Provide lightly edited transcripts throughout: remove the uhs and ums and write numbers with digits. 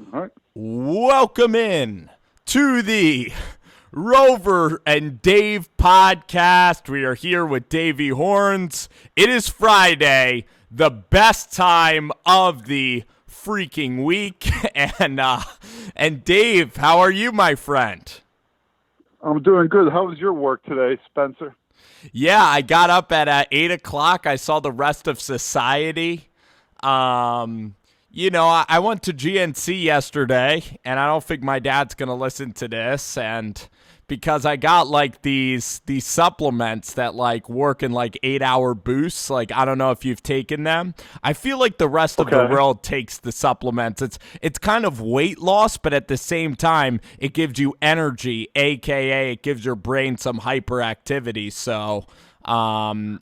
All right. Welcome in to the Rover and Dave podcast. We are here with Davey Horns. It is Friday, the best time of the freaking week. And Dave, how are you, my friend? I'm doing good. How was your work today, Spencer? Yeah, I got up at 8 o'clock. I saw the rest of society. I went to GNC yesterday, and I don't think my dad's going to listen to this. And because I got like these supplements that like work in like 8-hour boosts, like I don't know if you've taken them. I feel like the rest of the world takes the supplements. It's kind of weight loss, but at the same time, it gives you energy, aka it gives your brain some hyperactivity. So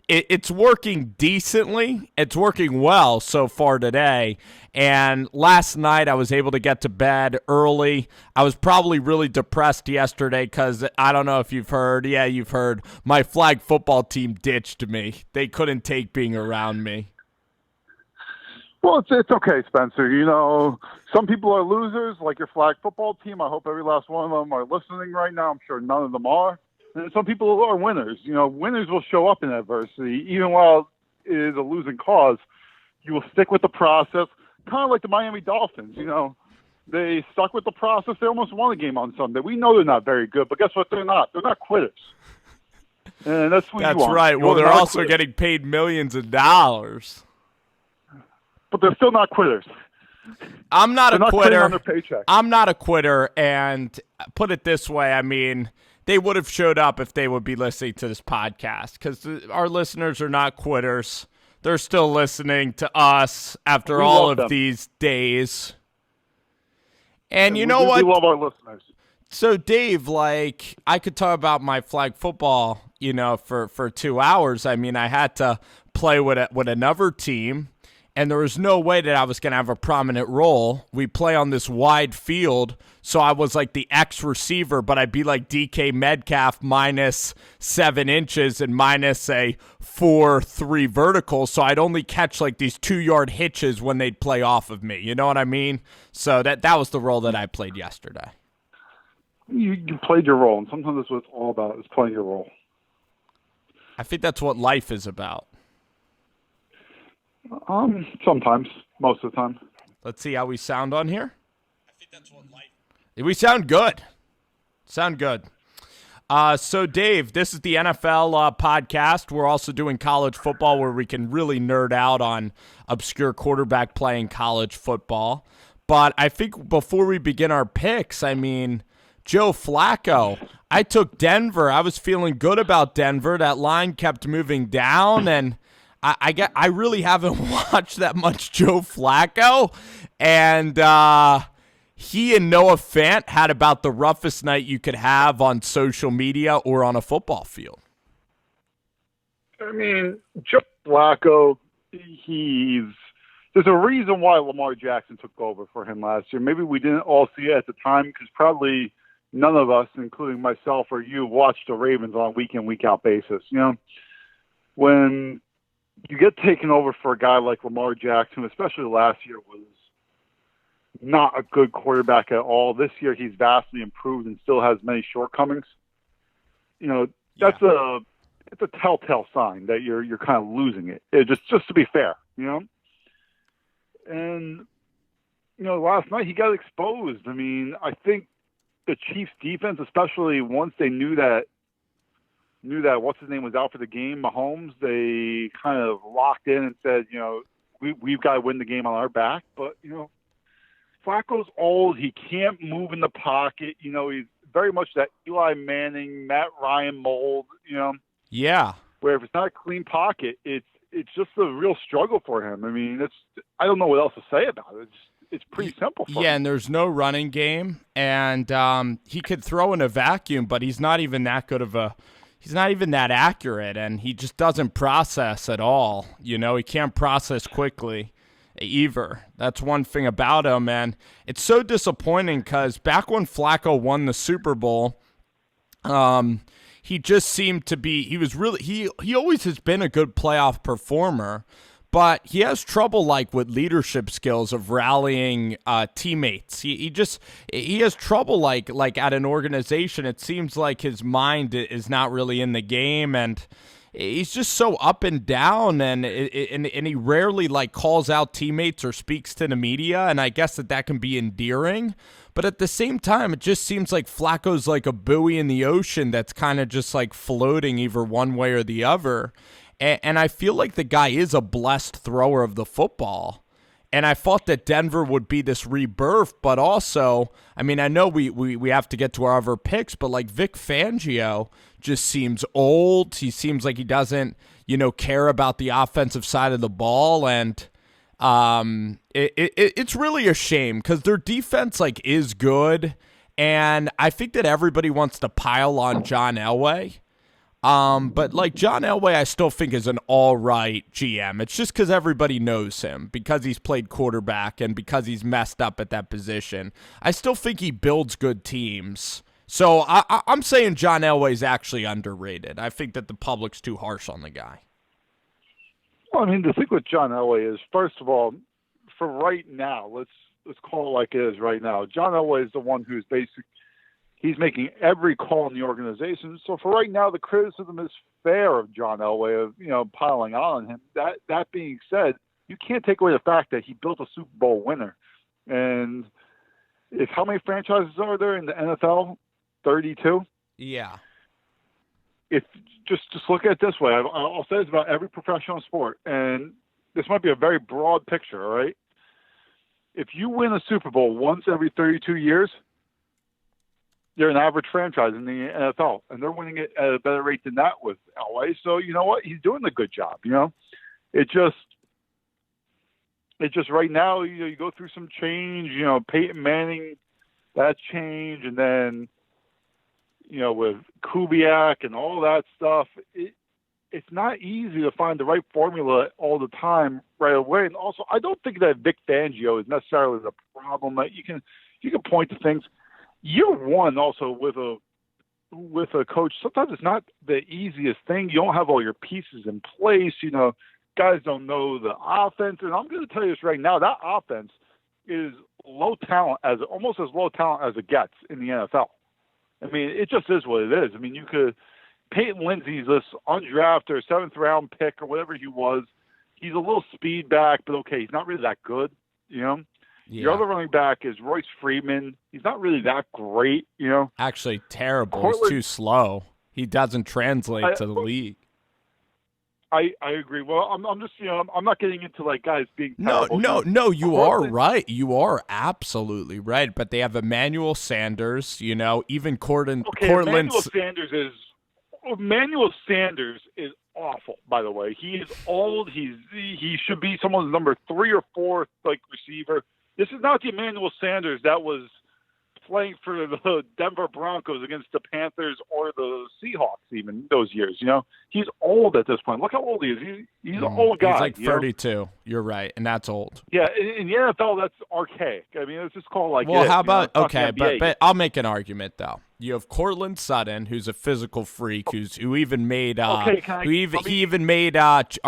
it's working decently. It's working well so far today. And last night I was able to get to bed early. I was probably really depressed yesterday because I don't know if you've heard. Yeah, you've heard. My flag football team ditched me. They couldn't take being around me. Well, it's okay, Spencer. You know, some people are losers, like your flag football team. I hope every last one of them are listening right now. I'm sure none of them are. And some people are winners. You know, winners will show up in adversity. Even while it is a losing cause, you will stick with the process. Kind of like the Miami Dolphins, you know. They stuck with the process. They almost won a game on Sunday. We know they're not very good, but guess what? They're not. They're not quitters. And that's what you want. That's right. Well, they're also getting paid millions of dollars. But they're still not quitters. I'm not a quitter. On their paycheck. I'm not a quitter, and put it this way, I mean, they would have showed up if they would be listening to this podcast because our listeners are not quitters. They're still listening to us after all of these days. And you know what? We love our listeners. So, Dave, like, I could talk about my flag football, for 2 hours. I mean, I had to play with another team, and there was no way that I was going to have a prominent role. We play on this wide field, so I was like the X receiver, but I'd be like DK Metcalf minus 7 inches and minus a 4.3 vertical, so I'd only catch like these 2-yard hitches when they'd play off of me. You know what I mean? So that was the role that I played yesterday. You played your role, and sometimes that's what it's all about, is playing your role. I think that's what life is about. Sometimes, most of the time. Let's see how we sound on here. I think that's what life. We sound good. Sound good. So, Dave, this is the NFL podcast. We're also doing college football where we can really nerd out on obscure quarterback play in college football. But I think before we begin our picks, I mean, Joe Flacco. I took Denver. I was feeling good about Denver. That line kept moving down, and I really haven't watched that much Joe Flacco, and he and Noah Fant had about the roughest night you could have on social media or on a football field. I mean, Joe Flacco, there's a reason why Lamar Jackson took over for him last year. Maybe we didn't all see it at the time because probably none of us, including myself or you, watched the Ravens on a week-in, week-out basis. You know, when you get taken over for a guy like Lamar Jackson, especially last year was not a good quarterback at all. This year he's vastly improved and still has many shortcomings. You know, it's a telltale sign that you're kind of losing it. Just to be fair, you know. And you know, last night he got exposed. I mean, I think the Chiefs defense, especially once they knew that what's his name was out for the game, Mahomes, they kind of locked in and said, you know, we've got to win the game on our back. But, you know, Flacco's old. He can't move in the pocket. You know, he's very much that Eli Manning, Matt Ryan mold, you know. Yeah. Where if it's not a clean pocket, it's just a real struggle for him. I mean, I don't know what else to say about it. It's pretty simple for him. Yeah, and there's no running game. And he could throw in a vacuum, but he's not even that good of a – he's not even that accurate, and he just doesn't process at all. You know, he can't process quickly either. That's one thing about him, and it's so disappointing because back when Flacco won the Super Bowl, he just seemed to be – he always has been a good playoff performer, but he has trouble like with leadership skills of rallying teammates. He has trouble like at an organization. It seems like his mind is not really in the game, and he's just so up and down, and he rarely like calls out teammates or speaks to the media, and I guess that can be endearing. But at the same time, it just seems like Flacco's like a buoy in the ocean that's kind of just like floating either one way or the other. And I feel like the guy is a blessed thrower of the football. And I thought that Denver would be this rebirth, but also, I mean, I know we have to get to our other picks, but like Vic Fangio just seems old. He seems like he doesn't, care about the offensive side of the ball. And it's really a shame because their defense like is good. And I think that everybody wants to pile on John Elway. But like John Elway, I still think is an all right GM. It's just because everybody knows him, because he's played quarterback and because he's messed up at that position. I still think he builds good teams. So I'm saying John Elway is actually underrated. I think that the public's too harsh on the guy. Well, I mean, the thing with John Elway is, first of all, for right now, let's call it like it is right now. John Elway is the one who's he's making every call in the organization. So for right now, the criticism is fair of John Elway of, piling on him. That being said, you can't take away the fact that he built a Super Bowl winner. And how many franchises are there in the NFL? 32? Yeah. If just look at it this way, I'll say this about every professional sport, and this might be a very broad picture, all right? If you win a Super Bowl once every 32 years, you're an average franchise in the NFL, and they're winning it at a better rate than that with Elway. So you know what? He's doing a good job. It just right now, you go through some change. Peyton Manning, that change, and then with Kubiak and all that stuff, it's not easy to find the right formula all the time right away. And also, I don't think that Vic Fangio is necessarily the problem. You can point to things. Year one also with a coach, sometimes it's not the easiest thing. You don't have all your pieces in place. Guys don't know the offense. And I'm going to tell you this right now, that offense is almost as low talent as it gets in the NFL. I mean, it just is what it is. I mean, Peyton Lindsey's this undrafted 7th-round pick or whatever he was. He's a little speed back, but okay, he's not really that good, Yeah. Your other running back is Royce Freeman. He's not really that great, Actually, terrible. He's too slow. He doesn't translate to the league. I agree. Well, I'm just, I'm not getting into like guys being terrible. No. You are right. You are absolutely right. But they have Emmanuel Sanders. Even Cortland. Emmanuel Sanders is awful. By the way, he is old. He should be someone's number 3 or 4 receiver. This is not the Emmanuel Sanders that was playing for the Denver Broncos against the Panthers or the Seahawks even those years. He's old at this point. Look how old he is. He's an old guy. He's like 32. You're right, and that's old. Yeah, in the NFL, that's archaic. I mean, it's just called like. Well, how about okay? But I'll make an argument though. You have Cortland Sutton, who's a physical freak, who even made our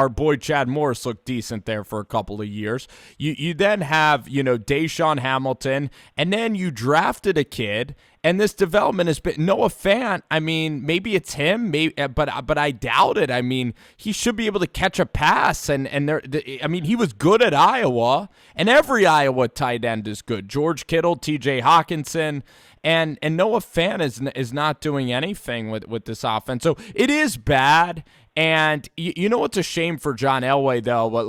boy Chad Morris look decent there for a couple of years. You then have Deshaun Hamilton, and then you drafted a kid, and this development has been Noah Fant. I mean, maybe it's him, but I doubt it. I mean, he should be able to catch a pass, and he was good at Iowa, and every Iowa tight end is good. George Kittle, T.J. Hawkinson. And Noah Fant is not doing anything with this offense. So it is bad. And you know what's a shame for John Elway though, but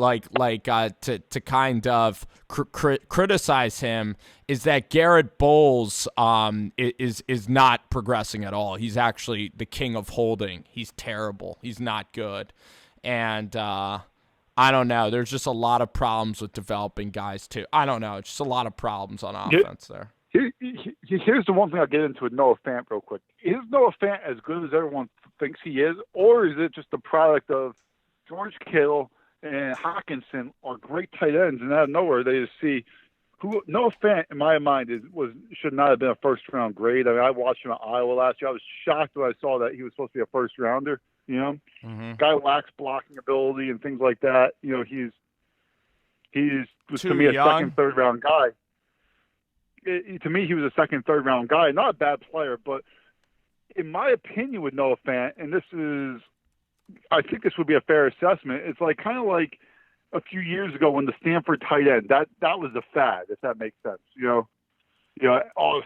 to kind of criticize him is that Garrett Bowles is not progressing at all. He's actually the king of holding. He's terrible. He's not good. And I don't know. There's just a lot of problems with developing guys too. I don't know. It's just a lot of problems on offense there. Here's the one thing I'll get into with Noah Fant real quick. Is Noah Fant as good as everyone thinks he is, or is it just a product of George Kittle and Hawkinson are great tight ends, and out of nowhere they just see who Noah Fant, in my mind, should not have been a first-round grade. I mean, I watched him at Iowa last year. I was shocked when I saw that he was supposed to be a first-rounder. Guy lacks blocking ability and things like that. He's He was, Too to me, a young. second, third round guy. To me, he was a second, third round guy. Not a bad player, but in my opinion, with Noah Fant, and I think this would be a fair assessment. It's like kind of like a few years ago when the Stanford tight end that was the fad, if that makes sense.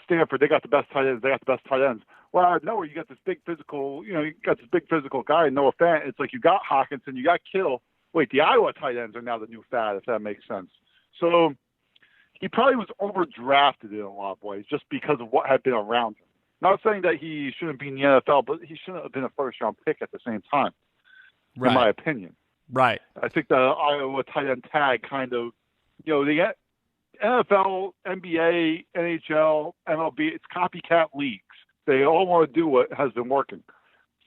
Stanford, they got the best tight ends. They got the best tight ends. Well, out of nowhere, you got this big physical. You got this big physical guy, Noah Fant. It's like you got Hawkinson, you got Kittle. Wait, the Iowa tight ends are now the new fad, if that makes sense. So he probably was overdrafted in a lot of ways just because of what had been around him. Not saying that he shouldn't be in the NFL, but he shouldn't have been a first-round pick at the same time, Right. in my opinion. Right. I think the Iowa tight end tag kind of, the NFL, NBA, NHL, MLB, it's copycat leagues. They all want to do what has been working.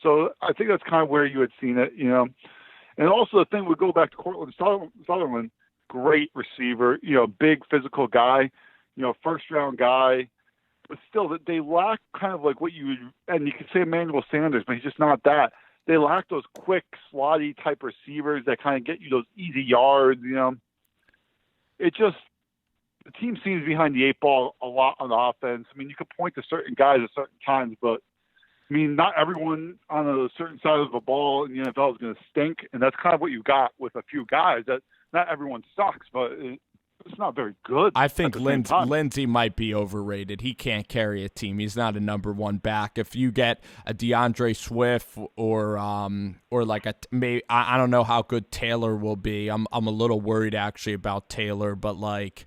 So I think that's kind of where you had seen it, And also the thing would go back to Cortland Sutherland, great receiver, big physical guy, first-round guy. But still, they lack kind of like what you would, and you could say Emmanuel Sanders, but he's just not that. They lack those quick, slotty type receivers that kind of get you those easy yards, It just, the team seems behind the eight ball a lot on the offense. I mean, you could point to certain guys at certain times, but I mean, not everyone on a certain side of the ball in the NFL is going to stink, and that's kind of what you got with a few guys. That not everyone sucks, but it's not very good. I think Lindsey might be overrated. He can't carry a team. He's not a number one back. If you get a DeAndre Swift or like I don't know how good Taylor will be. I'm a little worried actually about Taylor, but like,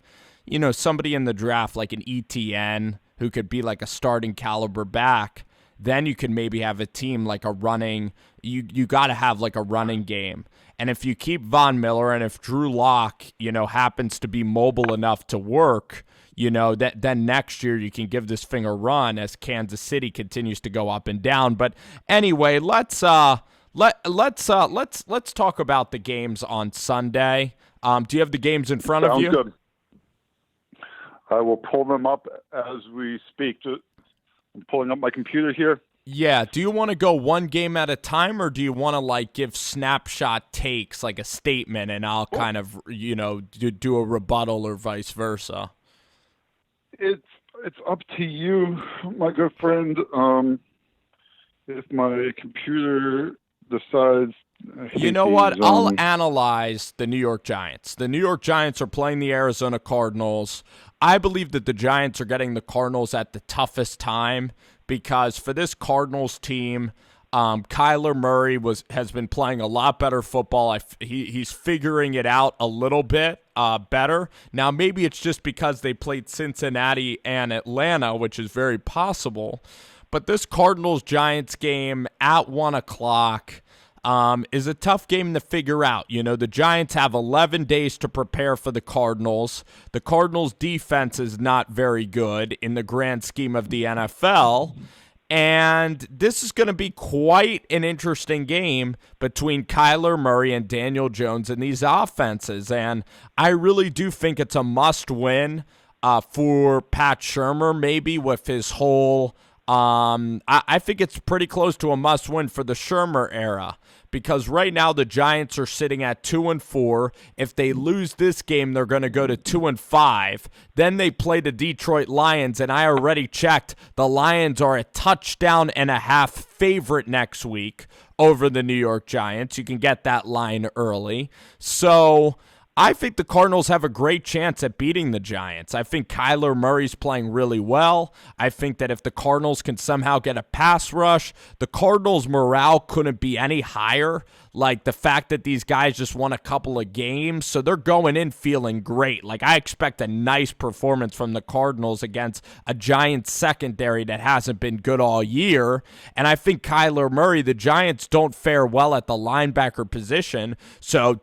somebody in the draft like an ETN who could be like a starting caliber back. Then you can maybe have a team like a running. You got to have like a running game. And if you keep Von Miller and if Drew Lock, happens to be mobile enough to work, then next year you can give this thing a run as Kansas City continues to go up and down. But anyway, let's talk about the games on Sunday. Do you have the games in front of you? Sounds good. I will pull them up as we speak. I'm pulling up my computer here. Yeah. Do you want to go one game at a time, or do you want to like give snapshot takes, like a statement, and I'll kind of, do a rebuttal or vice versa? It's up to you, my good friend. If my computer decides. You know what? I'll analyze the New York Giants. The New York Giants are playing the Arizona Cardinals. I believe that the Giants are getting the Cardinals at the toughest time because for this Cardinals team, Kyler Murray has been playing a lot better football. He's figuring it out a little bit better. Now, maybe it's just because they played Cincinnati and Atlanta, which is very possible. But this Cardinals-Giants game at 1 o'clock is a tough game to figure out. The Giants have 11 days to prepare for the Cardinals. The Cardinals' defense is not very good in the grand scheme of the NFL. And this is going to be quite an interesting game between Kyler Murray and Daniel Jones in these offenses. And I really do think it's a must-win for Pat Shurmur, maybe with his whole I think it's pretty close to a must-win for the Shurmur era because right now the Giants are sitting at 2-4. If they lose this game, they're going to go to 2-5. Then they play the Detroit Lions, and I already checked. The Lions are a touchdown and a half favorite next week over the New York Giants. You can get that line early. So I think the Cardinals have a great chance at beating the Giants. I think Kyler Murray's playing really well. I think that if the Cardinals can somehow get a pass rush, the Cardinals' morale couldn't be any higher. Like the fact that these guys just won a couple of games, so they're going in feeling great. Like I expect a nice performance from the Cardinals against a Giants secondary that hasn't been good all year. And I think Kyler Murray, the Giants don't fare well at the linebacker position. So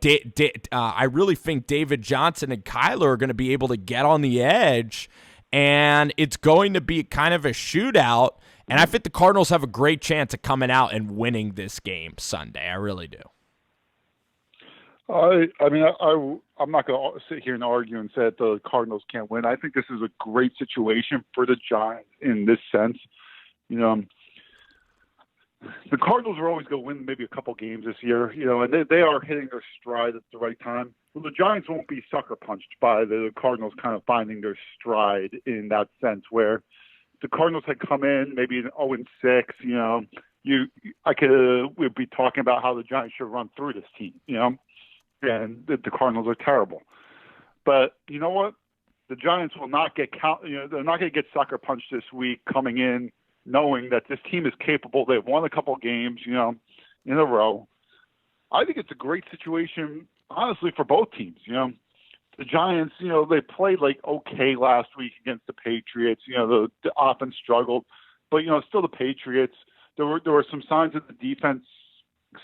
I really think David Johnson and Kyler are going to be able to get on the edge, and it's going to be kind of a shootout. And I think the Cardinals have a great chance of coming out and winning this game Sunday. I really do. I'm not going to sit here and argue and say that the Cardinals can't win. I think this is a great situation for the Giants in this sense. the Cardinals are always going to win maybe a couple games this year, and they are hitting their stride at the right time. Well, the Giants won't be sucker punched by the Cardinals kind of finding their stride in that sense, where the Cardinals had come in maybe an 0-6, we'd be talking about how the Giants should run through this team, and the Cardinals are terrible. But you know what? The Giants will not get they're not going to get sucker punched this week coming in knowing that this team is capable. They've won a couple games, in a row. I think it's a great situation, honestly, for both teams. The Giants, they played okay last week against the Patriots. The offense struggled, but still the Patriots. There were some signs of the defense,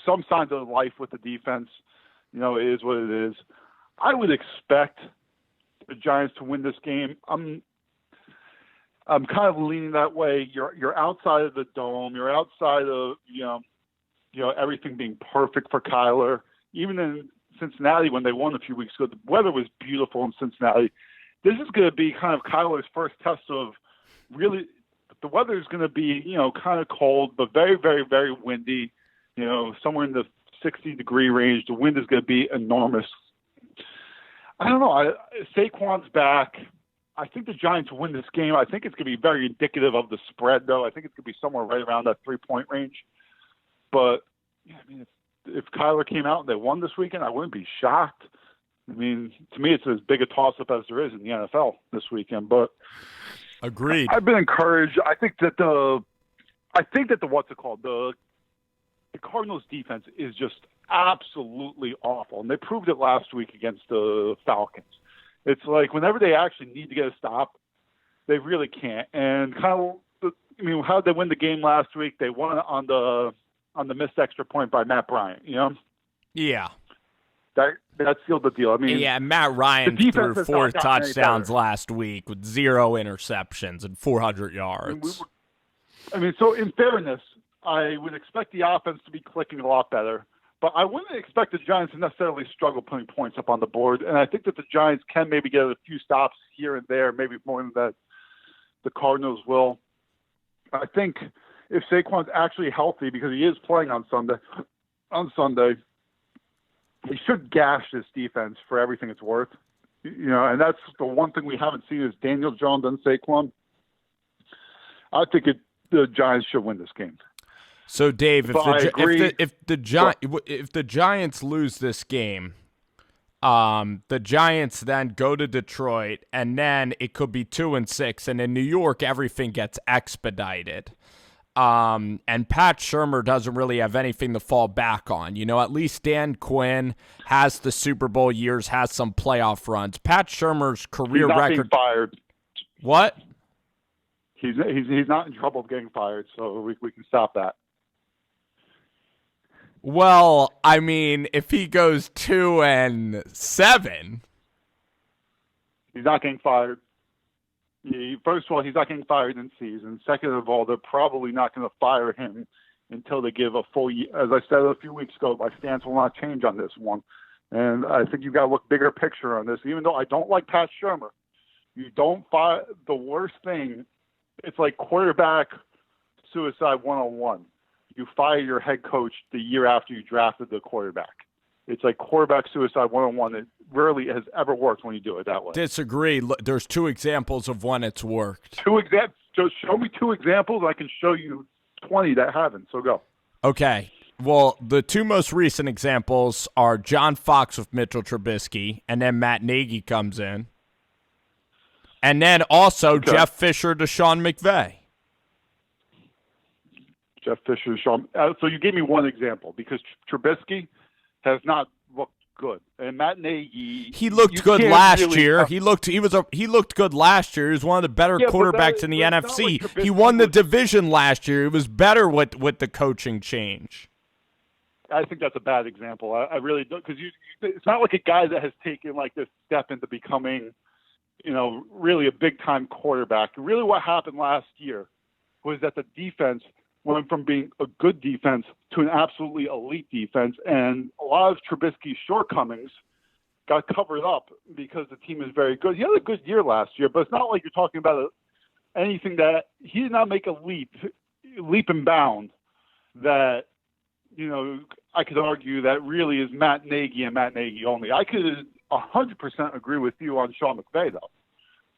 some signs of life with the defense. It is what it is. I would expect the Giants to win this game. I'm kind of leaning that way. You're outside of the dome. You're outside of everything being perfect for Kyler. Even in Cincinnati, when they won a few weeks ago, the weather was beautiful in Cincinnati. This is going to be kind of Kyler's first test of really. The weather is going to be kind of cold, but very, very, very windy. Somewhere in the 60-degree range. The wind is going to be enormous. I don't know. Saquon's back. I think the Giants will win this game. I think it's going to be very indicative of the spread, though. I think it's going to be somewhere right around that 3-point range. But, if Kyler came out and they won this weekend, I wouldn't be shocked. To me, it's as big a toss-up as there is in the NFL this weekend. But agreed. I've been encouraged. I think that the Cardinals defense is just absolutely awful. And they proved it last week against the Falcons. It's like whenever they actually need to get a stop, they really can't. And how did they win the game last week? They won on the missed extra point by Matt Bryant, Yeah. That sealed the deal. Matt Ryan threw 4 touchdowns last week with 0 interceptions and 400 yards. So in fairness, I would expect the offense to be clicking a lot better. But I wouldn't expect the Giants to necessarily struggle putting points up on the board. And I think that the Giants can maybe get a few stops here and there, maybe more than that the Cardinals will. I think if Saquon's actually healthy, because he is playing on Sunday, he should gash this defense for everything it's worth. And that's the one thing we haven't seen is Daniel Jones and Saquon. I think the Giants should win this game. So, Dave, if the Giants lose this game, the Giants then go to Detroit, and then it could be 2-6, and in New York, everything gets expedited. And Pat Shurmur doesn't really have anything to fall back on. At least Dan Quinn has the Super Bowl years, has some playoff runs. Pat Shurmur's career record. He's not being fired. What? He's not in trouble of getting fired, so we can stop that. Well, if he goes 2-7, he's not getting fired. First of all, he's not getting fired in season. Second of all, they're probably not going to fire him until they give a full year. As I said a few weeks ago, my stance will not change on this one. And I think you've got to look bigger picture on this. Even though I don't like Pat Shurmur, you don't fire the worst thing. It's like quarterback suicide 101. You fire your head coach the year after you drafted the quarterback. It's like quarterback suicide 101. It rarely has ever worked when you do it that way. Disagree. There's 2 examples of when it's worked. 2 examples. Just show me 2 examples. I can show you 20 that haven't. So go. Okay. Well, the 2 most recent examples are John Fox with Mitchell Trubisky, and then Matt Nagy comes in. And then also Jeff Fisher to Sean McVay. Jeff Fisher, Sean. So you gave me one example because Trubisky has not looked good, and Matt Nagy. He looked good last year. He looked good last year. He was one of the better quarterbacks in the NFC. He won the division last year. It was better with the coaching change. I think that's a bad example. I really don't, because it's not like a guy that has taken like this step into becoming, really a big time quarterback. Really, what happened last year was that the defense went from being a good defense to an absolutely elite defense. And a lot of Trubisky's shortcomings got covered up because the team is very good. He had a good year last year, but it's not like you're talking about anything that he did not make a leap and bound that, I could argue that really is Matt Nagy and Matt Nagy only. I could 100% agree with you on Sean McVay, though,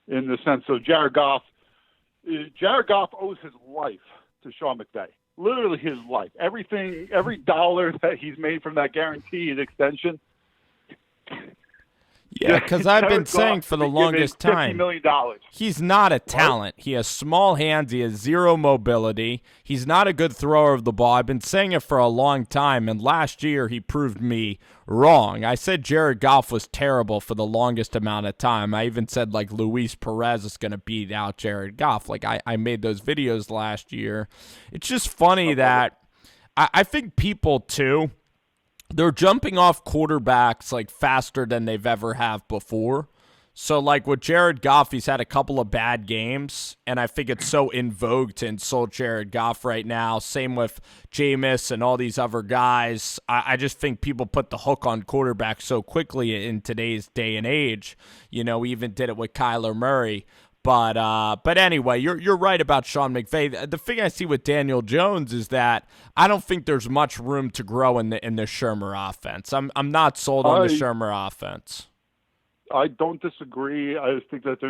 in the sense of Jared Goff owes his life to Sean McVay. Literally his life. Everything, every dollar that he's made from that guaranteed extension. Yeah, because I've been saying for the longest time, $50 million. He's not a talent. He has small hands. He has zero mobility. He's not a good thrower of the ball. I've been saying it for a long time, and last year he proved me wrong. I said Jared Goff was terrible for the longest amount of time. I even said, like, Luis Perez is going to beat out Jared Goff. Like, I made those videos last year. It's just funny that I think people, too, they're jumping off quarterbacks like faster than they've ever have before. So like with Jared Goff, he's had a couple of bad games, and I think it's so in vogue to insult Jared Goff right now. Same with Jameis and all these other guys. I just think people put the hook on quarterbacks so quickly in today's day and age. We even did it with Kyler Murray. But anyway, you're right about Sean McVay. The thing I see with Daniel Jones is that I don't think there's much room to grow in the Shermer offense. I'm not sold on the Shermer offense. I don't disagree. I just think that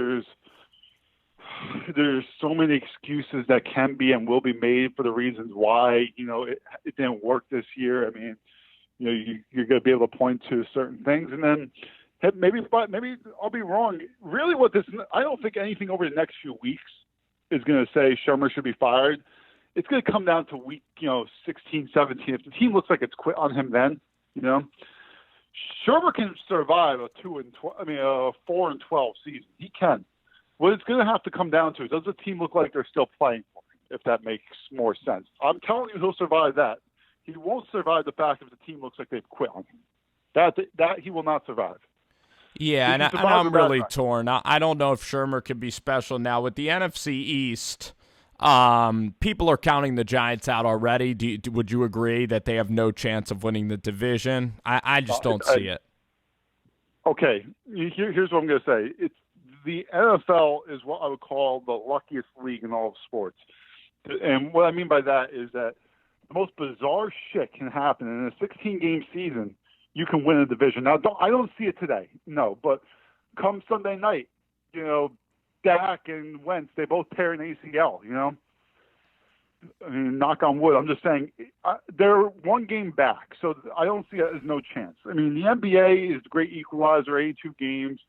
there's so many excuses that can be and will be made for the reasons why it didn't work this year. I mean, you're going to be able to point to certain things, and then. Maybe I'll be wrong. Really, I don't think anything over the next few weeks is going to say Shermer should be fired. It's going to come down to week, 16, 17. If the team looks like it's quit on him, then, Shermer can survive a 4-12 season. He can. What it's going to have to come down to is, does the team look like they're still playing for him? If that makes more sense, I'm telling you, he'll survive that. He won't survive the fact if the team looks like they've quit on him. That he will not survive. Yeah, and I'm really torn. I don't know if Shermer could be special now. With the NFC East, people are counting the Giants out already. Would you agree that they have no chance of winning the division? I just don't see it. Okay, here's what I'm going to say. It's the NFL is what I would call the luckiest league in all of sports. And what I mean by that is that the most bizarre shit can happen in a 16-game season. You can win a division. Now, I don't see it today, no. But come Sunday night, Dak and Wentz, they both tear an ACL, I mean, knock on wood. I'm just saying they're one game back, so I don't see it as no chance. I mean, the NBA is a great equalizer, 82 games.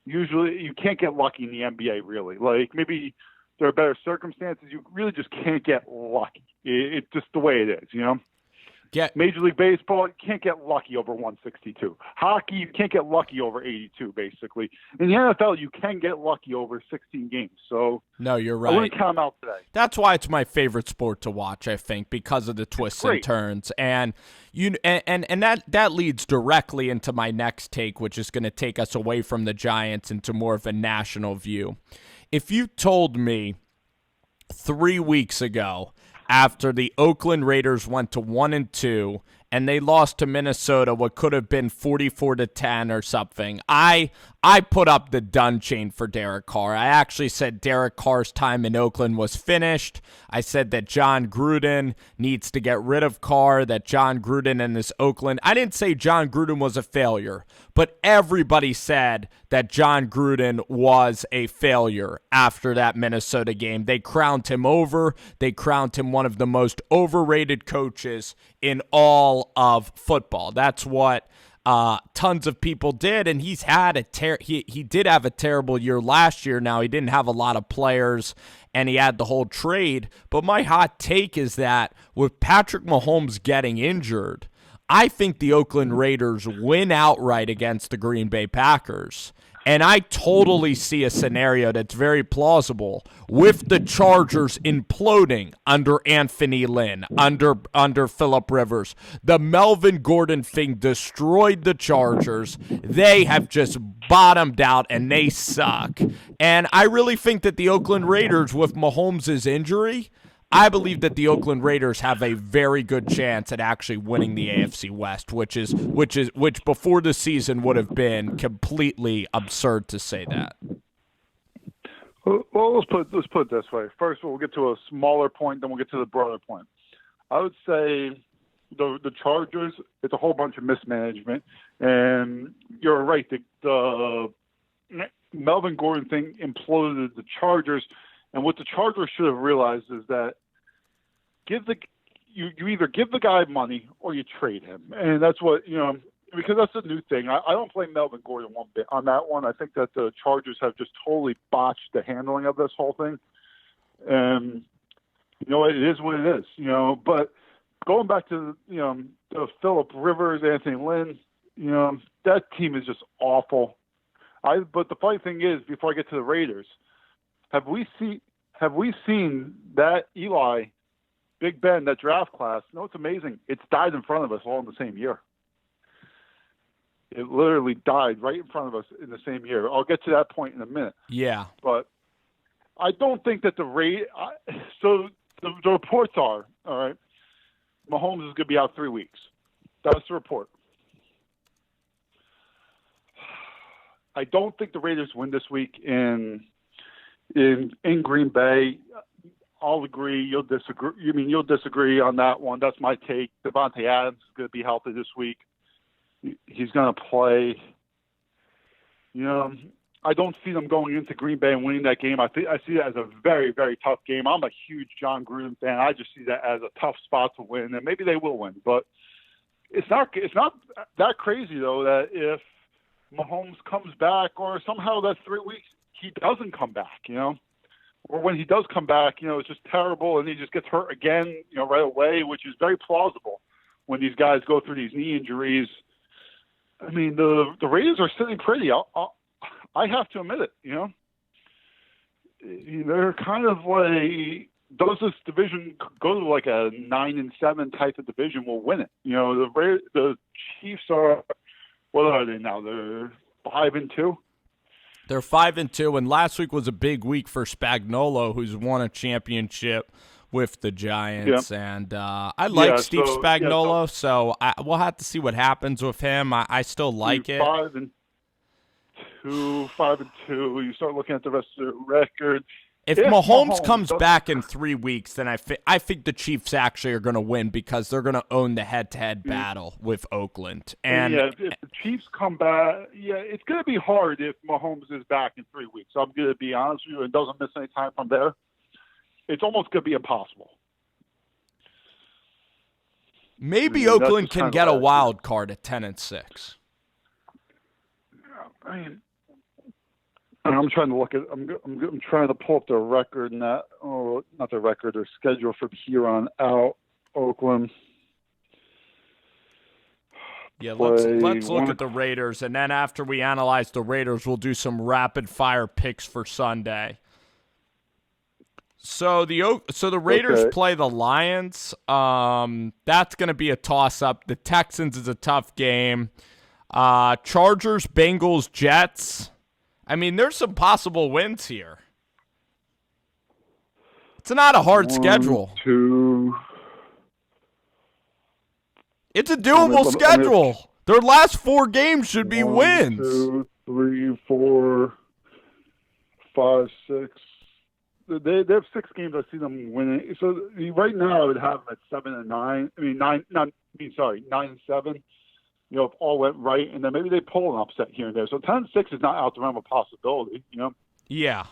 Usually you can't get lucky in the NBA, really. Like, maybe there are better circumstances. You really just can't get lucky. It's just the way it is, Major League Baseball, you can't get lucky over 162. Hockey, you can't get lucky over 82, basically. In the NFL, you can get lucky over 16 games. So no, you're right. I wouldn't count them out today. That's why it's my favorite sport to watch, I think, because of the twists and turns. And that leads directly into my next take, which is going to take us away from the Giants into more of a national view. If you told me 3 weeks ago, after the Oakland Raiders went to 1-2 and they lost to Minnesota, what could have been 44-10 or something, I put up the done chain for Derek Carr. I actually said Derek Carr's time in Oakland was finished. I said that John Gruden needs to get rid of Carr, that John Gruden and this Oakland. I didn't say John Gruden was a failure, but everybody said that John Gruden was a failure after that Minnesota game. They crowned him over. They crowned him one of the most overrated coaches in all of football. That's what tons of people did, and he's had he did have a terrible year last year. Now, he didn't have a lot of players, and he had the whole trade. But my hot take is that with Patrick Mahomes getting injured, I think the Oakland Raiders win outright against the Green Bay Packers. And I totally see a scenario that's very plausible with the Chargers imploding under Anthony Lynn, under Phillip Rivers. The Melvin Gordon thing destroyed the Chargers. They have just bottomed out, and they suck. And I really think that the Oakland Raiders, with Mahomes' injury, I believe that the Oakland Raiders have a very good chance at actually winning the AFC West, which before the season would have been completely absurd to say that. Well, let's put it this way. First, we'll get to a smaller point, then we'll get to the broader point. I would say the Chargers, it's a whole bunch of mismanagement. And you're right, the Melvin Gordon thing imploded the Chargers. And what the Chargers should have realized is that you either give the guy money or you trade him. And that's what, because that's the new thing. I don't blame Melvin Gordon one bit on that one. I think that the Chargers have just totally botched the handling of this whole thing. And, it is what it is, But going back to, the Phillip Rivers, Anthony Lynn, that team is just awful. But the funny thing is, before I get to the Raiders, have we seen that Eli, Big Ben, that draft class? No, it's amazing. It's died in front of us all in the same year. It literally died right in front of us in the same year. I'll get to that point in a minute. Yeah. But I don't think that so the reports are, all right, Mahomes is going to be out 3 weeks. That's the report. I don't think the Raiders win this week in Green Bay. I'll agree. You'll disagree. You'll disagree on that one. That's my take. Devontae Adams is going to be healthy this week. He's going to play. I don't see them going into Green Bay and winning that game. I see that as a very, very tough game. I'm a huge John Gruden fan. I just see that as a tough spot to win, and maybe they will win. But it's not that crazy though that if Mahomes comes back, or somehow that 3 weeks he doesn't come back, or when he does come back, it's just terrible, and he just gets hurt again, right away, which is very plausible when these guys go through these knee injuries. I mean, the Raiders are sitting pretty. I have to admit it. They're kind of like, does this division go to like a 9-7 type of division? Will win it. The Chiefs are. What are they now? They're 5-2. They're 5-2, and last week was a big week for Spagnuolo, who's won a championship with the Giants. Yep. And I like Steve Spagnuolo, so we'll have to see what happens with him. I still like it. 5-2. You start looking at the rest of the record. If Mahomes comes back in 3 weeks, then I think the Chiefs actually are going to win because they're going to own the head-to-head battle with Oakland. And if the Chiefs come back, it's going to be hard if Mahomes is back in 3 weeks. I'm going to be honest with you, and doesn't miss any time from there. It's almost going to be impossible. Maybe Oakland can get a wild card at 10-6. I'm trying to look at. I'm trying to pull up the record, not the record, their schedule from here on out. Oakland. Yeah, let's look at the Raiders, and then after we analyze the Raiders, we'll do some rapid fire picks for Sunday. So the Raiders play the Lions. That's going to be a toss-up. The Texans is a tough game. Chargers, Bengals, Jets. I mean, there's some possible wins here. It's not a hard schedule. It's a doable schedule. Their last 4 games should be wins. 2, 3, 4, 5, 6. They have 6 games I see them winning. So right now I would have them at 7-9. 9-7. If all went right, and then maybe they pull an upset here and there. So 10-6 is not out the realm of possibility, Yeah.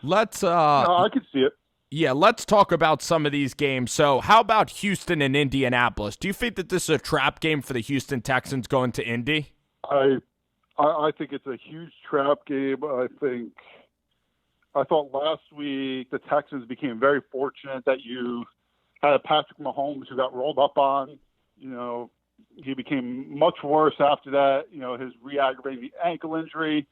Let's no, I could see it. Yeah, let's talk about some of these games. So how about Houston and Indianapolis? Do you think that this is a trap game for the Houston Texans going to Indy? I think it's a huge trap game. I thought last week the Texans became very fortunate that you had a Patrick Mahomes who got rolled up on. He became much worse after that. His re-aggravating the ankle injury.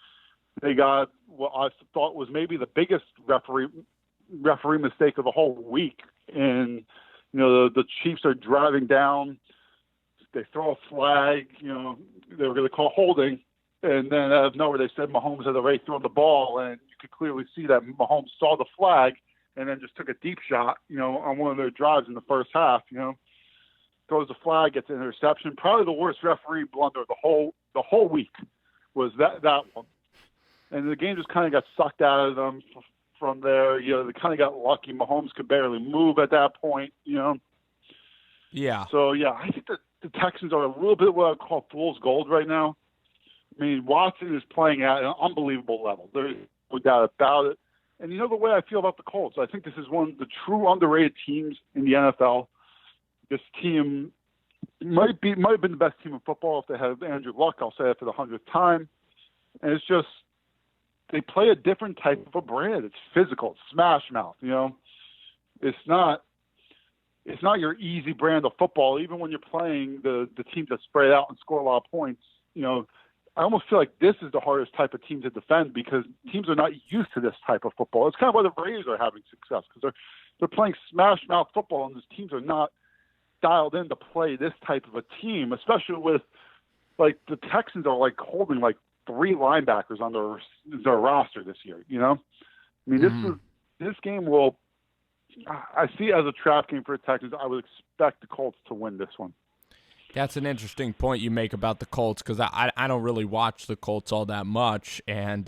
They got what I thought was maybe the biggest referee mistake of the whole week. And, the Chiefs are driving down. They throw a flag. They were going to call holding. And then out of nowhere, they said Mahomes had already thrown the ball. And you could clearly see that Mahomes saw the flag and then just took a deep shot, on one of their drives in the first half, throws the flag, gets an interception. Probably the worst referee blunder of the whole week was that one. And the game just kind of got sucked out of them from there. They kind of got lucky. Mahomes could barely move at that point. Yeah. So I think that the Texans are a little bit what I call fool's gold right now. I mean, Watson is playing at an unbelievable level. There's no doubt about it. And the way I feel about the Colts, I think this is one of the true underrated teams in the NFL. This team might have been the best team in football if they had Andrew Luck. I'll say that for the 100th time. And it's just they play a different type of a brand. It's physical. It's smash mouth. It's not your easy brand of football. Even when you're playing the teams that spread out and score a lot of points, I almost feel like this is the hardest type of team to defend because teams are not used to this type of football. It's kind of why the Rays are having success because they're playing smash mouth football and these teams are not dialed in to play this type of a team, especially with like the Texans are like holding like 3 linebackers on their roster this year. I mean, this game will. I see it as a trap game for the Texans. I would expect the Colts to win this one. That's an interesting point you make about the Colts because I don't really watch the Colts all that much, and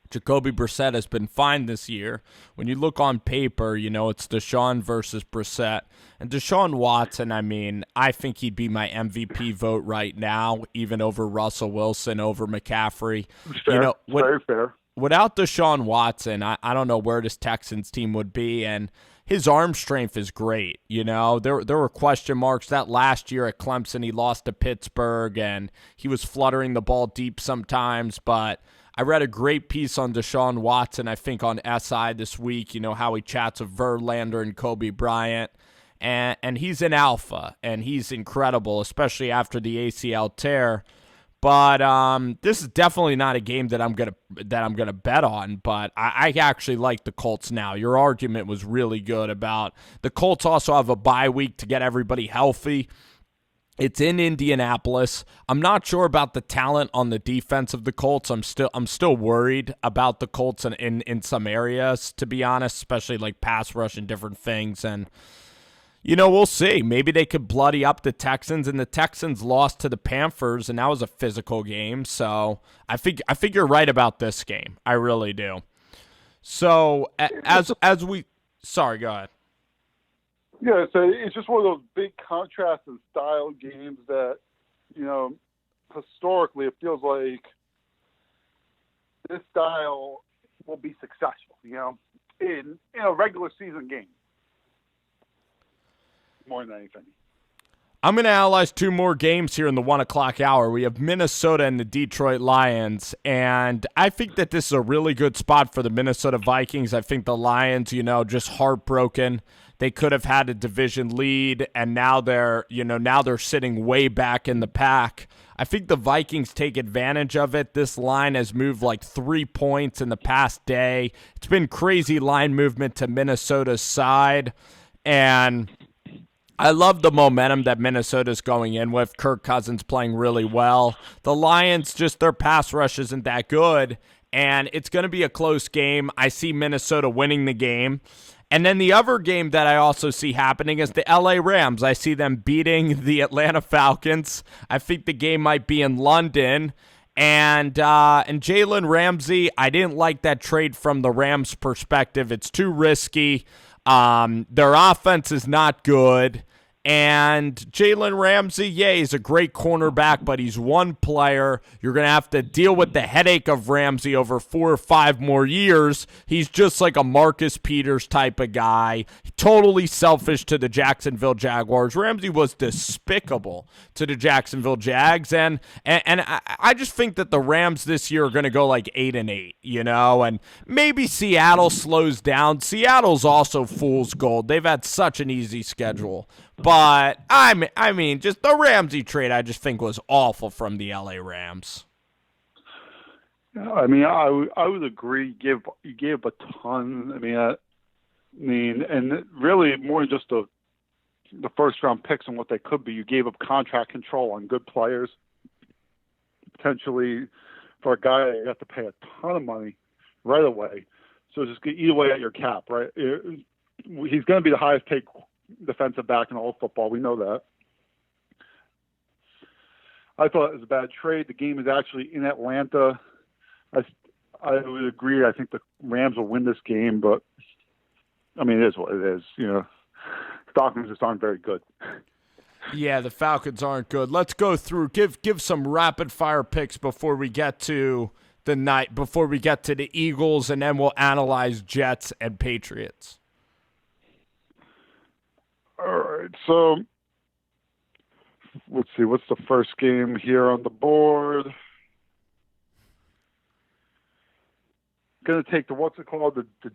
Jacoby Brissett has been fine this year. When you look on paper, it's Deshaun versus Brissett. And Deshaun Watson, I mean, I think he'd be my MVP vote right now, even over Russell Wilson, over McCaffrey. Fair. Very fair. Without Deshaun Watson, I don't know where this Texans team would be, and his arm strength is great. There were question marks that last year at Clemson. He lost to Pittsburgh, and he was fluttering the ball deep sometimes. But I read a great piece on Deshaun Watson, I think, on SI this week, how he chats with Verlander and Kobe Bryant. And he's an alpha, and he's incredible, especially after the ACL tear. But this is definitely not a game that I'm gonna bet on. But I actually like the Colts now. Your argument was really good about the Colts also have a bye week to get everybody healthy. It's in Indianapolis. I'm not sure about the talent on the defense of the Colts. I'm still worried about the Colts in some areas, to be honest, especially like pass rush and different things. And we'll see. Maybe they could bloody up the Texans, and the Texans lost to the Panthers, and that was a physical game. So I think you're right about this game. I really do. So sorry, go ahead. Yeah, so it's just one of those big contrast and style games that, historically it feels like this style will be successful, in a regular season game. More than anything. I'm going to analyze 2 more games here in the 1 o'clock hour. We have Minnesota and the Detroit Lions, and I think that this is a really good spot for the Minnesota Vikings. I think the Lions, just heartbroken. They could have had a division lead, and now they're sitting way back in the pack. I think the Vikings take advantage of it. This line has moved like 3 points in the past day. It's been crazy line movement to Minnesota's side, and I love the momentum that Minnesota's going in with. Kirk Cousins playing really well. The Lions, just their pass rush isn't that good, and it's going to be a close game. I see Minnesota winning the game. And then the other game that I also see happening is the LA Rams. I see them beating the Atlanta Falcons. I think the game might be in London. And Jalen Ramsey, I didn't like that trade from the Rams' perspective. It's too risky. Their offense is not good. And Jalen Ramsey, he's a great cornerback, but he's one player. You're going to have to deal with the headache of Ramsey over 4 or 5 more years. He's just like a Marcus Peters type of guy. Totally selfish to the Jacksonville Jaguars. Ramsey was despicable to the Jacksonville Jags. And I just think that the Rams this year are going to go like 8-8, and maybe Seattle slows down. Seattle's also fool's gold. They've had such an easy schedule. But, I mean, just the Ramsey trade I just think was awful from the LA Rams. I mean, I would agree. You gave a ton. I mean, and really more than just the first-round picks and what they could be. You gave up contract control on good players. Potentially, for a guy, you have to pay a ton of money right away. So it's just going to eat away at your cap, right? He's going to be the highest-paid defensive back in all of football. We know that. I thought it was a bad trade. The game is actually in Atlanta. I would agree. I think the Rams will win this game, but I mean, it is what it is. Falcons just aren't very good. Yeah, the Falcons aren't good. Let's go through. Give some rapid fire picks before we get to before we get to the Eagles, and then we'll analyze Jets and Patriots. All right, so let's see. What's the first game here on the board? Going to take the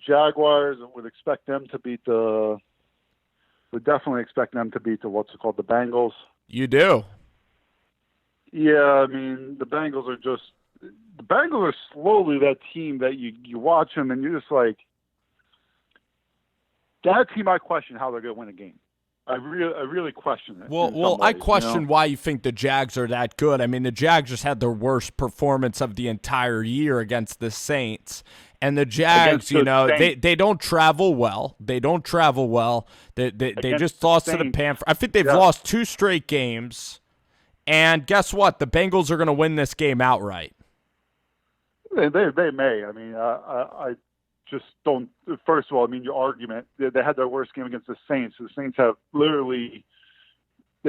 Jaguars, and would definitely expect them to beat the Bengals. You do? Yeah, I mean, the Bengals are slowly that team that you watch them and you're just like, that team, I question how they're going to win a game. I really question it. Well, I question why you think the Jags are that good. I mean, the Jags just had their worst performance of the entire year against the Saints. And the Jags, they don't travel well. They just lost to the Panthers. I think they've lost 2 straight games. And guess what? The Bengals are going to win this game outright. They may. I mean, I just don't. First of all, I mean, your argument, they had their worst game against the Saints. The Saints have they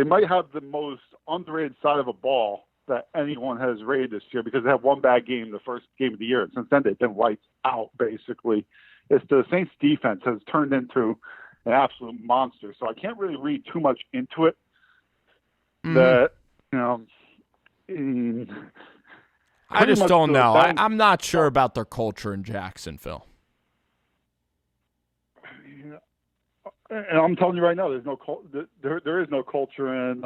might have the most underrated side of a ball that anyone has rated this year, because they have one bad game, the first game of the year. And since then, they've been lights out, basically. It's the Saints defense has turned into an absolute monster. So I can't really read too much into it. That, I just don't know. I'm not sure about their culture in Jacksonville. And I'm telling you right now, there is no culture in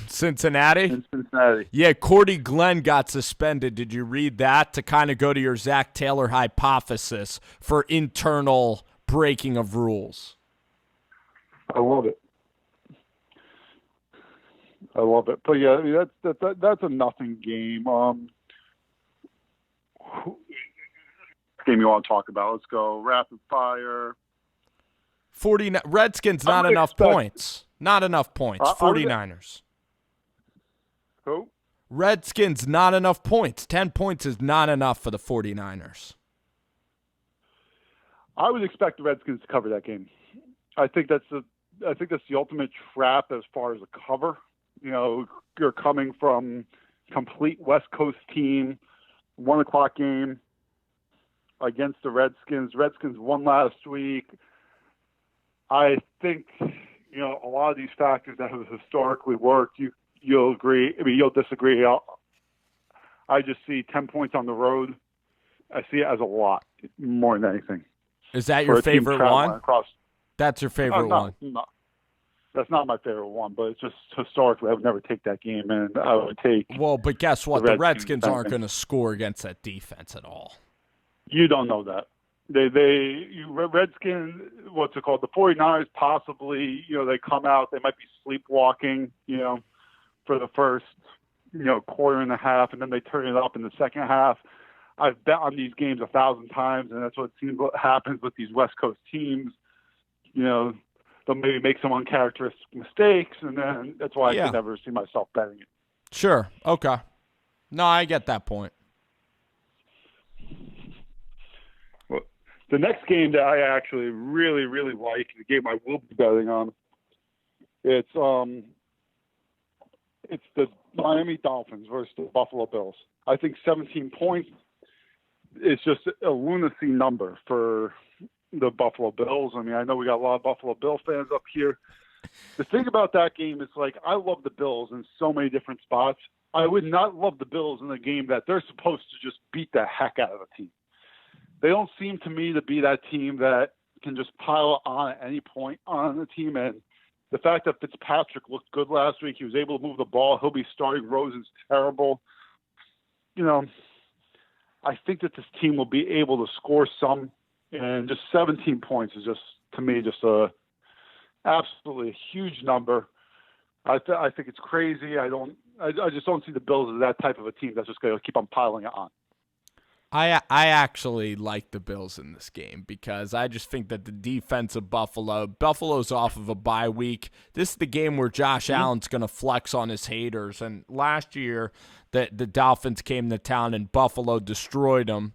Cincinnati. In Cincinnati, yeah, Cordy Glenn got suspended. Did you read that? To kind of go to your Zach Taylor hypothesis for internal breaking of rules. I love it. But yeah, I mean, that's a nothing game. Game you want to talk about? Let's go rapid fire. Redskins, not enough points. Not enough points. 49ers. Who? Redskins, not enough points. 10 points is not enough for the 49ers. I would expect the Redskins to cover that game. I think that's the ultimate trap as far as a cover. You're coming from complete West Coast team, 1:00 game against the Redskins. Redskins won last week. I think, a lot of these factors that have historically worked, you'll agree. I mean, you'll disagree. I just see 10 points on the road. I see it as a lot more than anything. Is that your favorite one? That's your favorite one? No. That's not my favorite one, but it's just historically, I would never take that game, and I would take. Well, but guess what? The Redskins aren't going to score against that defense at all. You don't know that. Redskins, what's it called? The 49ers possibly, they come out, they might be sleepwalking, for the first, quarter and a half, and then they turn it up in the second half. I've bet on these games 1,000 times, and that's what seems what happens with these West Coast teams. They'll maybe make some uncharacteristic mistakes, and then that's why I could never see myself betting it. Sure. Okay. No, I get that point. Well, the next game that I actually really, really like, the game I will be betting on, it's the Miami Dolphins versus the Buffalo Bills. I think 17 points is just a lunacy number for the Buffalo Bills. I mean, I know we got a lot of Buffalo Bill fans up here. The thing about that game is, I love the Bills in so many different spots. I would not love the Bills in a game that they're supposed to just beat the heck out of a team. They don't seem to me to be that team that can just pile on at any point on the team. And the fact that Fitzpatrick looked good last week, he was able to move the ball. He'll be starting. Rosen's terrible. I think that this team will be able to score some. And just 17 points is just, to me, just absolutely a huge number. I think it's crazy. I just don't see the Bills as that type of a team that's just going to keep on piling it on. I actually like the Bills in this game because I just think that the defense of Buffalo's off of a bye week. This is the game where Josh Allen's going to flex on his haters. And last year, the Dolphins came to town and Buffalo destroyed them.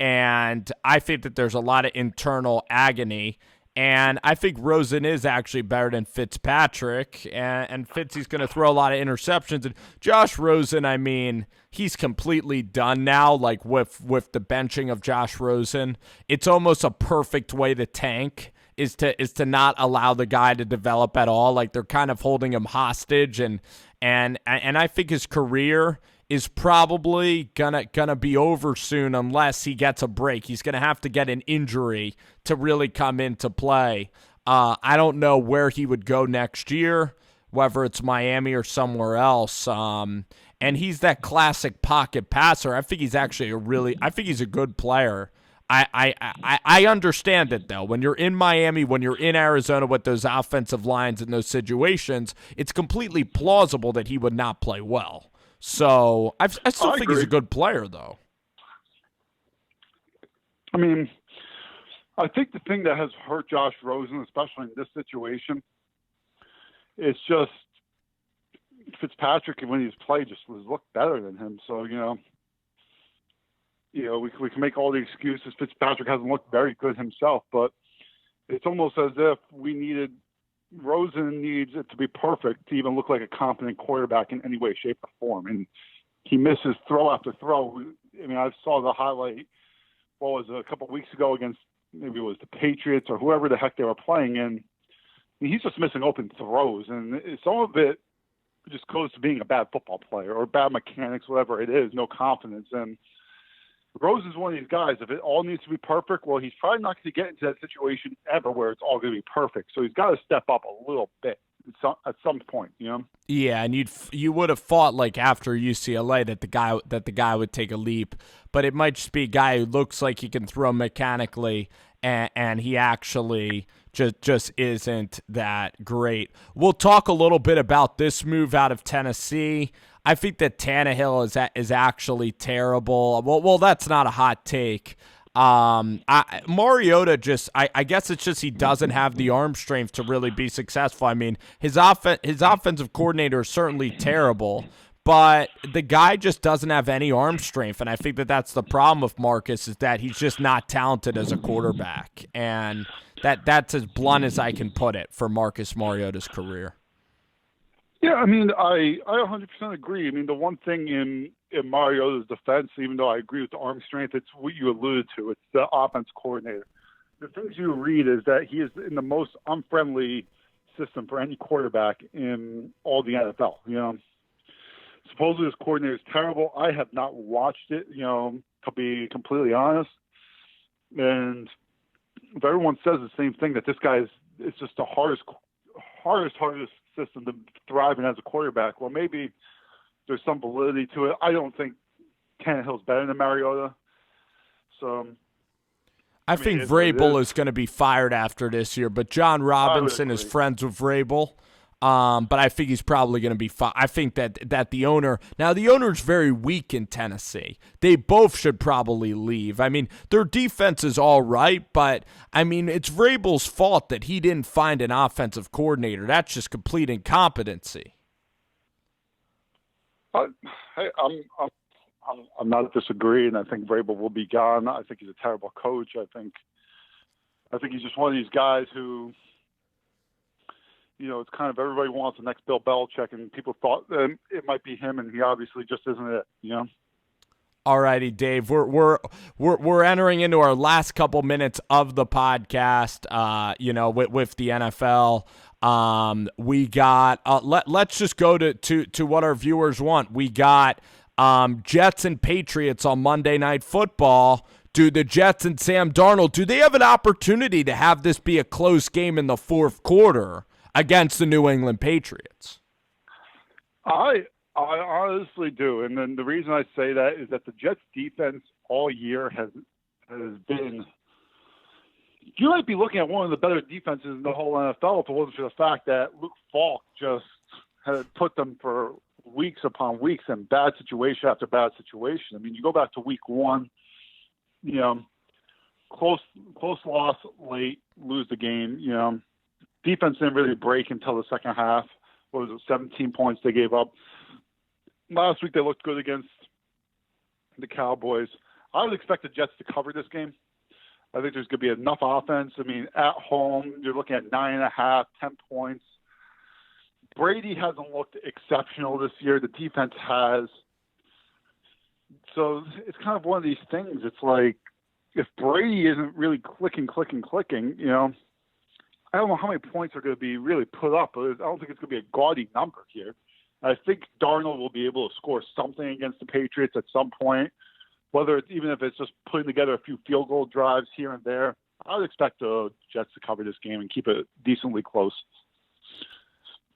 And I think that there's a lot of internal agony. And I think Rosen is actually better than Fitzpatrick. And Fitzy's going to throw a lot of interceptions. And Josh Rosen, I mean, he's completely done now, like with the benching of Josh Rosen. It's almost a perfect way to tank is to not allow the guy to develop at all. Like they're kind of holding him hostage. And I think his career is probably gonna be over soon unless he gets a break. He's gonna have to get an injury to really come into play. I don't know where he would go next year, whether it's Miami or somewhere else. And he's that classic pocket passer. I think he's actually I think he's a good player. I understand it though. When you're in Miami, when you're in Arizona with those offensive lines in those situations, it's completely plausible that he would not play well. So I still think he's a good player, though. I mean, I think the thing that has hurt Josh Rosen, especially in this situation, is just Fitzpatrick, when he's played, just looked better than him. So we can make all the excuses. Fitzpatrick hasn't looked very good himself, but it's almost as if Rosen needs it to be perfect to even look like a competent quarterback in any way, shape, or form. And he misses throw after throw. I mean, I saw the highlight, a couple of weeks ago against, maybe it was the Patriots or whoever the heck they were playing. And he's just missing open throws. And some of it just goes to being a bad football player or bad mechanics, whatever it is, no confidence. And Rosen's one of these guys, if it all needs to be perfect, well, he's probably not going to get into that situation ever where it's all going to be perfect. So he's got to step up a little bit at some point, Yeah, and you would have thought like after UCLA that the guy would take a leap, but it might just be a guy who looks like he can throw mechanically, and he actually just isn't that great. We'll talk a little bit about this move out of Tennessee. I think that Tannehill is actually terrible. Well, that's not a hot take. Mariota I guess it's just he doesn't have the arm strength to really be successful. I mean, his offensive coordinator is certainly terrible, but the guy just doesn't have any arm strength, and I think that that's the problem with Marcus is that he's just not talented as a quarterback, and that's as blunt as I can put it for Marcus Mariota's career. Yeah, I mean, I 100% agree. I mean, the one thing in Mariota's defense, even though I agree with the arm strength, it's what you alluded to. It's the offense coordinator. The things you read is that he is in the most unfriendly system for any quarterback in all the NFL. Supposedly his coordinator is terrible. I have not watched it, to be completely honest. And if everyone says the same thing, that this guy it's just the hardest system to thrive in as a quarterback. Well, maybe there's some validity to it. I don't think Tannehill's better than Mariota. So I think Vrabel is going to be fired after this year, but John Robinson is friends with Vrabel. But I think he's probably going to be fired. I think that the owner's very weak in Tennessee. They both should probably leave. I mean, their defense is all right, but I mean, it's Vrabel's fault that he didn't find an offensive coordinator. That's just complete incompetency. I'm not disagreeing. I think Vrabel will be gone. I think he's a terrible coach. I think he's just one of these guys who, it's kind of everybody wants the next Bill Belichick, and people thought it might be him, and he obviously just isn't it. All righty, Dave. We're entering into our last couple minutes of the podcast. With the NFL. We got. Let's just go to what our viewers want. We got Jets and Patriots on Monday Night Football. Do the Jets and Sam Darnold, do they have an opportunity to have this be a close game in the fourth quarter against the New England Patriots? I honestly do. And then the reason I say that is that the Jets defense all year has been, you might be looking at one of the better defenses in the whole NFL if it wasn't for the fact that Luke Falk just had put them for weeks upon weeks in bad situation after bad situation. I mean, you go back to week one, close loss late, lose the game, defense didn't really break until the second half. What was it, 17 points they gave up. Last week they looked good against the Cowboys. I would expect the Jets to cover this game. I think there's going to be enough offense. I mean, at home, you're looking at 9.5, 10 points. Brady hasn't looked exceptional this year. The defense has. So it's kind of one of these things. It's like, if Brady isn't really clicking, you know, I don't know how many points are going to be really put up. I don't think it's going to be a gaudy number here. I think Darnold will be able to score something against the Patriots at some point, whether it's even if it's just putting together a few field goal drives here and there. I would expect the Jets to cover this game and keep it decently close.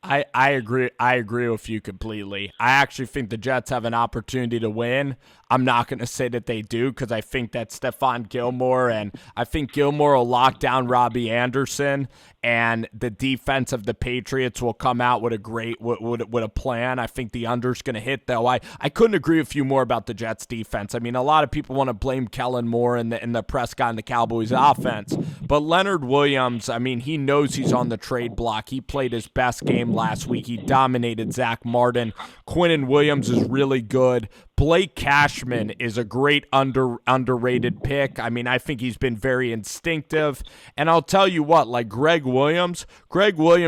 I agree. I agree with you completely. I actually think the Jets have an opportunity to win. I'm not going to say that they do because I think that Stephon Gilmore and I think Gilmore will lock down Robbie Anderson, and the defense of the Patriots will come out with a great with a plan. I think the under's going to hit, though. I couldn't agree with you more about the Jets defense. I mean, a lot of people want to blame Kellen Moore and the Prescott and the Cowboys offense, but Leonard Williams, I mean, he knows he's on the trade block. He played his best game last week. He dominated Zach Martin. Quinnen Williams is really good. Blake Cashman is a great underrated pick. I mean, I think he's been very instinctive. And I'll tell you what, like Greg Williams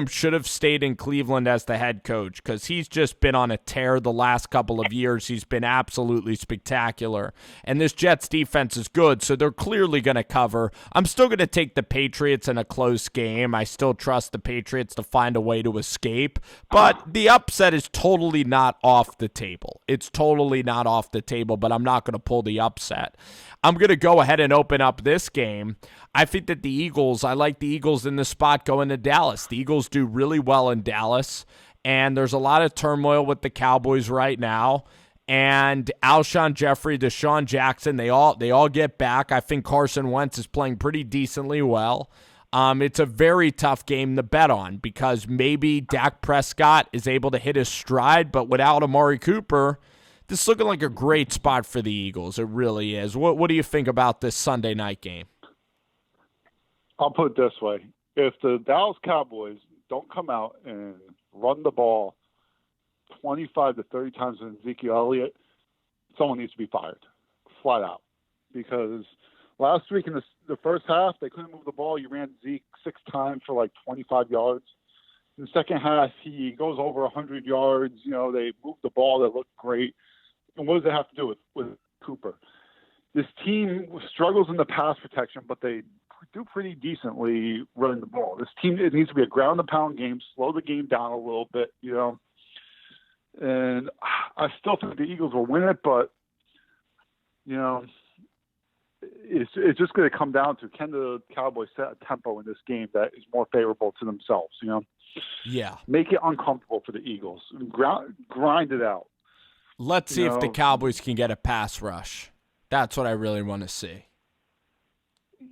should have stayed in Cleveland as the head coach because he's just been on a tear the last couple of years. He's been absolutely spectacular. And this Jets defense is good, so they're clearly going to cover. I'm still going to take the Patriots in a close game. I still trust the Patriots to find a way to escape. But the upset is totally not off the table. It's totally not off the table, but I'm not going to pull the upset. I'm going to go ahead and open up this game. I think that I like the Eagles in the spot going to Dallas. The Eagles do really well in Dallas, and there's a lot of turmoil with the Cowboys right now. And Alshon Jeffrey, Deshaun Jackson, they all get back. I think Carson Wentz is playing pretty decently well. It's a very tough game to bet on because maybe Dak Prescott is able to hit his stride, but without Amari Cooper, this is looking like a great spot for the Eagles. It really is. What do you think about this Sunday night game? I'll put it this way. If the Dallas Cowboys don't come out and run the ball 25 to 30 times with Ezekiel Elliott, someone needs to be fired, flat out. Because last week in the first half, they couldn't move the ball. You ran Zeke 6 times for like 25 yards. In the second half, he goes over 100 yards. You know, they moved the ball. That looked great. And what does it have to do with Cooper? This team struggles in the pass protection, but they do pretty decently running the ball. This team, it needs to be a ground-and-pound game, slow the game down a little bit, you know. And I still think the Eagles will win it, but, you know, it's just going to come down to, can the Cowboys set a tempo in this game that is more favorable to themselves, you know? Yeah. Make it uncomfortable for the Eagles. Grind it out. Let's see if the Cowboys can get a pass rush. That's what I really want to see.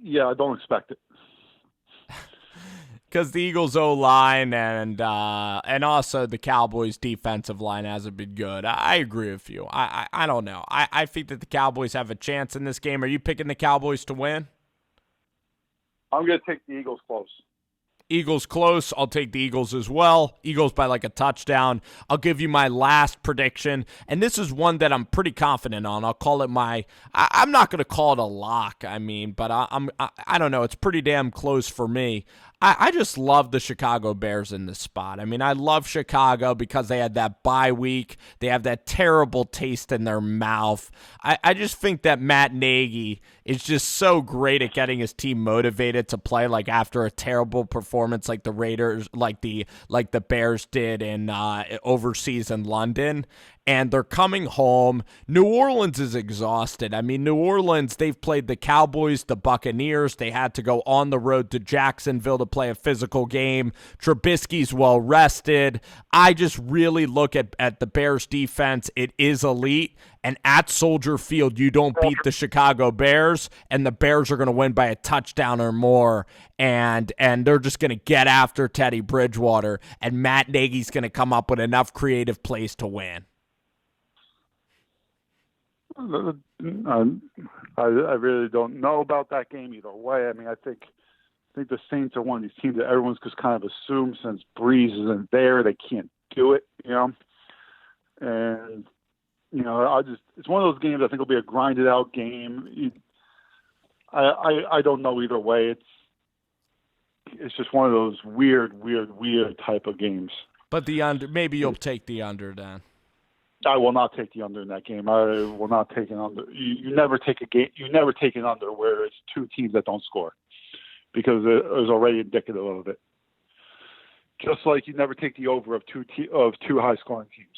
Yeah, I don't expect it. Because the Eagles' O-line and also the Cowboys' defensive line hasn't been good. I agree with you. I don't know. I think that the Cowboys have a chance in this game. Are you picking the Cowboys to win? I'm going to take the Eagles close. Eagles close. I'll take the Eagles as well. Eagles by like a touchdown. I'll give you my last prediction, and this is one that I'm pretty confident on. I'll call it I'm not going to call it a lock, but I don't know. It's pretty damn close for me. I just love the Chicago Bears in this spot. I mean, I love Chicago because they had that bye week. They have that terrible taste in their mouth. I just think that Matt Nagy is just so great at getting his team motivated to play like after a terrible performance like the Raiders, like the Bears did in overseas in London. And they're coming home. New Orleans is exhausted. I mean, New Orleans, they've played the Cowboys, the Buccaneers. They had to go on the road to Jacksonville to play a physical game. Trubisky's well rested. I just really look at the Bears defense. It is elite. And at Soldier Field, you don't beat the Chicago Bears, and the Bears are going to win by a touchdown or more. And they're just going to get after Teddy Bridgewater. And Matt Nagy's going to come up with enough creative plays to win. I really don't know about that game either way. I mean, I think the Saints are one of these teams that everyone's just kind of assumed since Breeze isn't there, they can't do it, you know. And It's one of those games I think will be a grinded out game. I don't know either way. It's just one of those weird type of games. But the under, maybe you'll take the under then. I will not take the under in that game. I will not take an under. You never take a game. You never take an under where it's two teams that don't score, because it was already indicative of it. Just like you never take the over of two high scoring teams.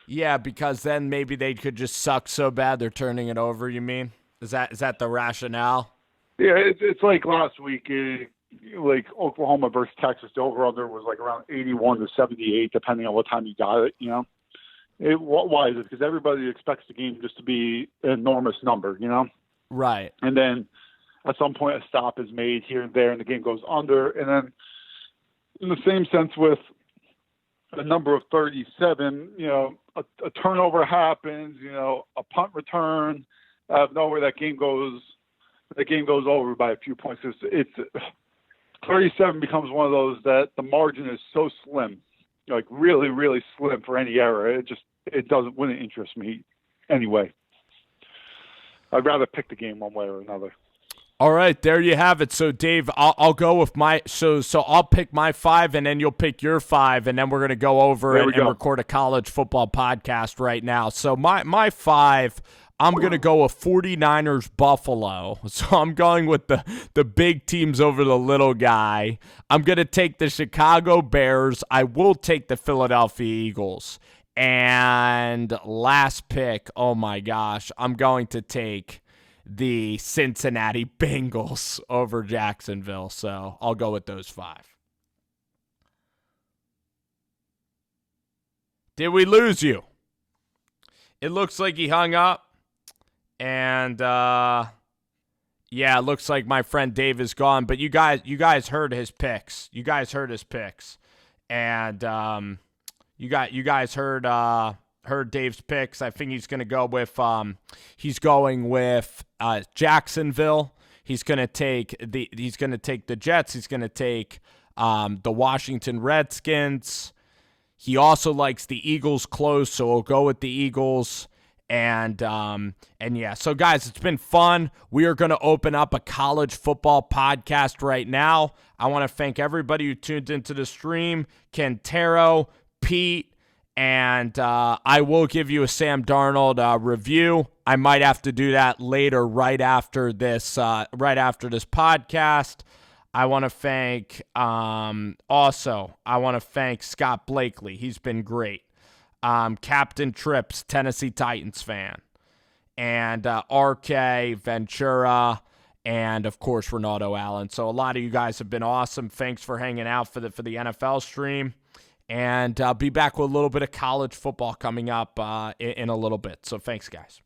Yeah, because then maybe they could just suck so bad they're turning it over. You mean? Is that the rationale? Yeah, it's like last week, like Oklahoma versus Texas. The over under was like around 81 to 78, depending on what time you got it. Why is it? Because everybody expects the game just to be an enormous number, Right. And then at some point a stop is made here and there, and the game goes under. And then in the same sense with a number of 37, a turnover happens, a punt return out of nowhere, that game goes over by a few points. It's 37 becomes one of those that the margin is so slim, like really, really slim for any error. It wouldn't interest me anyway. I'd rather pick the game one way or another. All right, there you have it. So, Dave, I'll go with my so I'll pick my 5, and then you'll pick your 5, and then we're gonna go over and record a college football podcast right now. So my 5, I'm gonna go with 49ers Buffalo. So I'm going with the big teams over the little guy. I'm gonna take the Chicago Bears. I will take the Philadelphia Eagles. And last pick, oh my gosh, I'm going to take the Cincinnati Bengals over Jacksonville. So I'll go with those 5. Did we lose you? It looks like he hung up. And yeah, it looks like my friend Dave is gone. But you guys heard his picks. And you guys heard Dave's picks. I think he's going to go with Jacksonville. He's going to take the Jets. He's going to take the Washington Redskins. He also likes the Eagles close, so we'll go with the Eagles. And yeah, so guys, it's been fun. We are going to open up a college football podcast right now. I want to thank everybody who tuned into the stream, Quintero, Pete, and I will give you a Sam Darnold review. I might have to do that later, right after this podcast. I want to thank Scott Blakely. He's been great. Captain Trips, Tennessee Titans fan, and RK Ventura, and of course Ronaldo Allen. So a lot of you guys have been awesome. Thanks for hanging out for the NFL stream. And I'll be back with a little bit of college football coming up in a little bit. So thanks, guys.